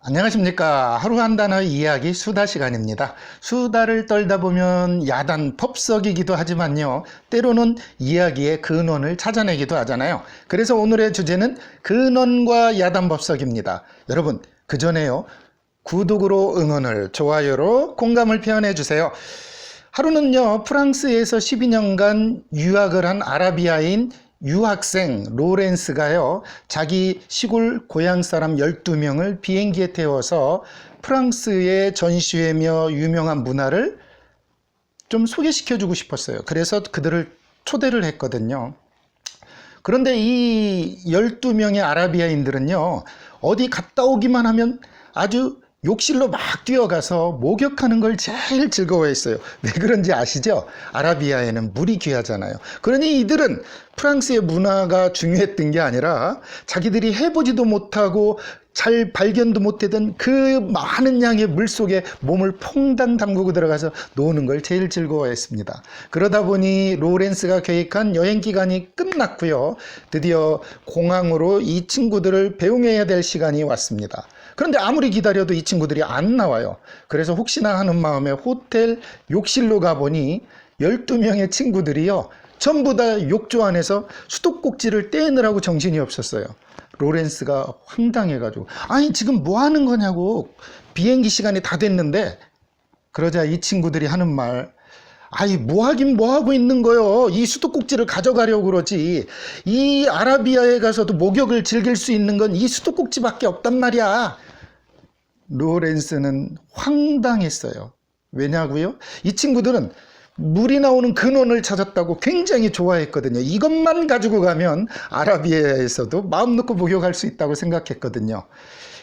안녕하십니까. 하루 한 단어 이야기 수다 시간입니다. 수다를 떨다 보면 야단 법석이기도 하지만요, 때로는 이야기의 근원을 찾아내기도 하잖아요. 그래서 오늘의 주제는 근원과 야단 법석입니다. 여러분, 그 전에요, 구독으로 응원을, 좋아요로 공감을 표현해 주세요. 하루는요, 프랑스에서 12년간 유학을 한 아라비아인 유학생 로렌스가요, 자기 시골 고향 사람 12명을 비행기에 태워서 프랑스의 전시회며 유명한 문화를 좀 소개시켜 주고 싶었어요. 그래서 그들을 초대를 했거든요. 그런데 이 12명의 아라비아인들은요, 어디 갔다 오기만 하면 아주 욕실로 막 뛰어가서 목욕하는 걸 제일 즐거워했어요. 왜 그런지 아시죠? 아라비아에는 물이 귀하잖아요. 그러니 이들은 프랑스의 문화가 중요했던 게 아니라 자기들이 해보지도 못하고 잘 발견도 못했던 그 많은 양의 물 속에 몸을 퐁당 담그고 들어가서 노는 걸 제일 즐거워했습니다. 그러다 보니 로렌스가 계획한 여행 기간이 끝났고요. 드디어 공항으로 이 친구들을 배웅해야 될 시간이 왔습니다. 그런데 아무리 기다려도 이 친구들이 안 나와요. 그래서 혹시나 하는 마음에 호텔 욕실로 가보니 12명의 친구들이요, 전부 다 욕조 안에서 수도꼭지를 떼느라고 정신이 없었어요. 로렌스가 황당해가지고, 아니 지금 뭐 하는 거냐고, 비행기 시간이 다 됐는데. 그러자 이 친구들이 하는 말, 아이 뭐 하긴 뭐 하고 있는 거요. 이 수도꼭지를 가져가려고 그러지. 이 아라비아에 가서도 목욕을 즐길 수 있는 건 이 수도꼭지밖에 없단 말이야. 로렌스는 황당했어요. 왜냐고요? 이 친구들은 물이 나오는 근원을 찾았다고 굉장히 좋아했거든요. 이것만 가지고 가면 아라비아에서도 마음 놓고 목욕할 수 있다고 생각했거든요.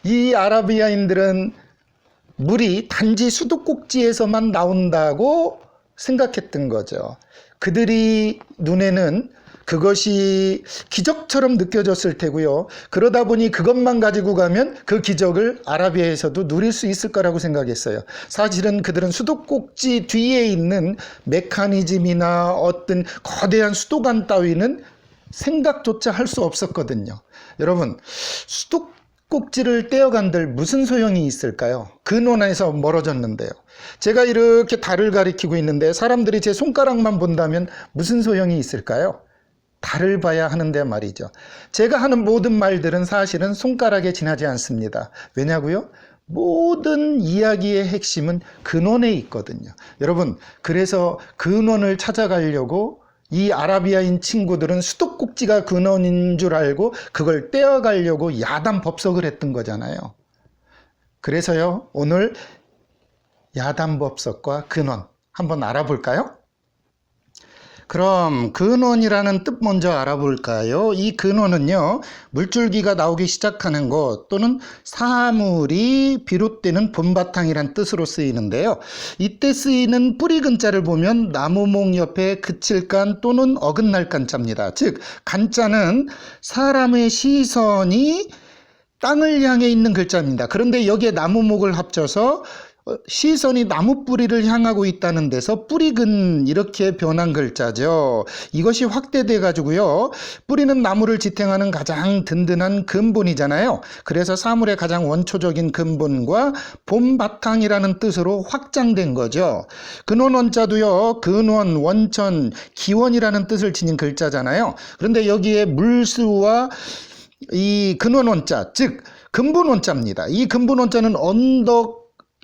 이 아라비아인들은 물이 단지 수도꼭지에서만 나온다고 생각했던 거죠. 그들이 눈에는 그것이 기적처럼 느껴졌을 테고요. 그러다 보니 그것만 가지고 가면 그 기적을 아라비아에서도 누릴 수 있을 거라고 생각했어요. 사실은 그들은 수도꼭지 뒤에 있는 메커니즘이나 어떤 거대한 수도관 따위는 생각조차 할 수 없었거든요. 여러분, 수도꼭지를 떼어간들 무슨 소용이 있을까요? 근원에서 멀어졌는데요. 제가 이렇게 달을 가리키고 있는데 사람들이 제 손가락만 본다면 무슨 소용이 있을까요? 달을 봐야 하는데 말이죠. 제가 하는 모든 말들은 사실은 손가락에 지나지 않습니다. 왜냐고요? 모든 이야기의 핵심은 근원에 있거든요. 여러분, 그래서 근원을 찾아가려고 이 아라비아인 친구들은 수도꼭지가 근원인 줄 알고 그걸 떼어가려고 야단 법석을 했던 거잖아요. 그래서요, 오늘 야단 법석과 근원 한번 알아볼까요? 그럼 근원이라는 뜻 먼저 알아볼까요? 이 근원은요, 물줄기가 나오기 시작하는 곳 또는 사물이 비롯되는 본바탕이란 뜻으로 쓰이는데요. 이때 쓰이는 뿌리 근자를 보면 나무목 옆에 그칠간 또는 어긋날 간자입니다. 즉 간자는 사람의 시선이 땅을 향해 있는 글자입니다. 그런데 여기에 나무목을 합쳐서 시선이 나무 뿌리를 향하고 있다는 데서 뿌리근 이렇게 변한 글자죠. 이것이 확대돼 가지고요, 뿌리는 나무를 지탱하는 가장 든든한 근본이잖아요. 그래서 사물의 가장 원초적인 근본과 본바탕이라는 뜻으로 확장된 거죠. 근원 원자도요, 근원, 원천, 기원이라는 뜻을 지닌 글자잖아요. 그런데 여기에 물수와 이 근원 원자, 즉 근본 원자입니다. 이 근본 원자는 언덕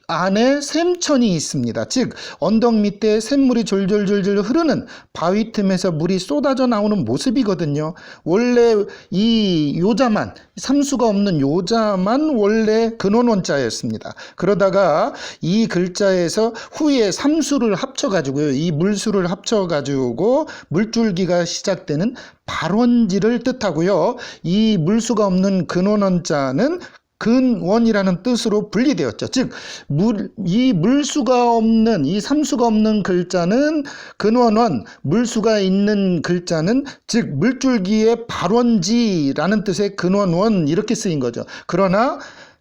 안에 샘천이 있습니다. 즉 언덕 밑에 샘물이 졸졸졸졸 흐르는 바위 틈에서 물이 쏟아져 나오는 모습이거든요. 원래 이 요자만, 삼수가 없는 요자만 원래 근원 원자였습니다. 그러다가 이 글자에서 후에 삼수를 합쳐가지고요, 이 물수를 합쳐가지고 물줄기가 시작되는 발원지를 뜻하고요, 이 물수가 없는 근원 원자는 근원이라는 뜻으로 분리되었죠. 즉, 이 물수가 없는, 이 삼수가 없는 글자는 근원원, 물수가 있는 글자는 즉 물줄기의 발원지라는 뜻의 근원원, 이렇게 쓰인 거죠. 그러나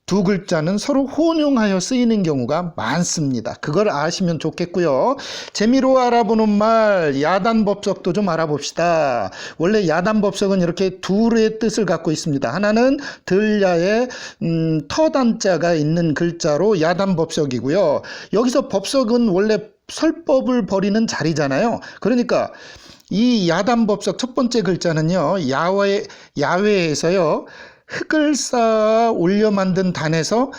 두 글자는 서로 혼용하여 쓰이는 경우가 많습니다. 그걸 아시면 좋겠고요. 재미로 알아보는 말 야단법석도 좀 알아봅시다. 원래 야단법석은 이렇게 둘의 뜻을 갖고 있습니다. 하나는 들야에 터단자가 있는 글자로 야단법석이고요. 여기서 법석은 원래 설법을 벌이는 자리잖아요. 그러니까 이 야단법석 첫 번째 글자는요, 야외에서요, 흙을 쌓아 올려 만든 단에서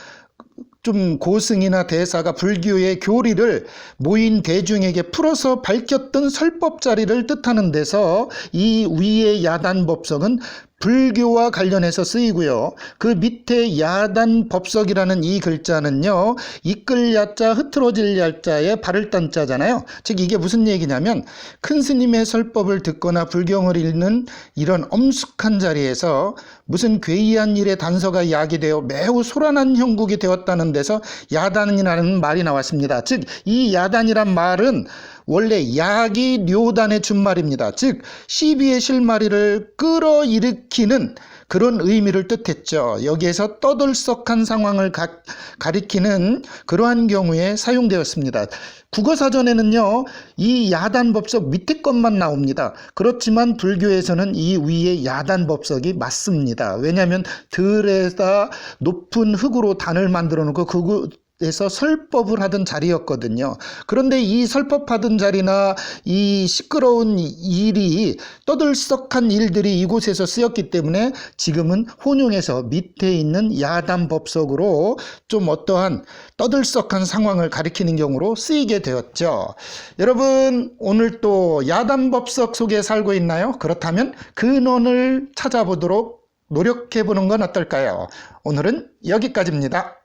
좀 고승이나 대사가 불교의 교리를 모인 대중에게 풀어서 밝혔던 설법자리를 뜻하는 데서 이 위의 야단법석은 불교와 관련해서 쓰이고요. 그 밑에 야단법석이라는 이 글자는요, 이끌 야자 흐트러질 야자에 발을 딴 자잖아요. 즉 이게 무슨 얘기냐면 큰 스님의 설법을 듣거나 불경을 읽는 이런 엄숙한 자리에서 무슨 괴이한 일의 단서가 야기되어 매우 소란한 형국이 되었다는 데서 야단이라는 말이 나왔습니다. 즉 이 야단이란 말은 원래 야기 료단의 준말입니다. 즉 시비의 실마리를 끌어일으키는 그런 의미를 뜻했죠. 여기에서 떠들썩한 상황을 가리키는 그러한 경우에 사용되었습니다. 국어사전에는요, 이 야단법석 밑에 것만 나옵니다. 그렇지만 불교에서는 이 위에 야단법석이 맞습니다. 왜냐하면 들에다 높은 흙으로 단을 만들어 놓고 그에서 설법을 하던 자리였거든요. 그런데 이 설법하던 자리나 이 시끄러운 일이 떠들썩한 일들이 이곳에서 쓰였기 때문에 지금은 혼용해서 밑에 있는 야단법석으로 좀 어떠한 떠들썩한 상황을 가리키는 경우로 쓰이게 되었죠. 여러분, 오늘 또 야단법석 속에 살고 있나요? 그렇다면 근원을 찾아보도록 노력해 보는 건 어떨까요? 오늘은 여기까지입니다.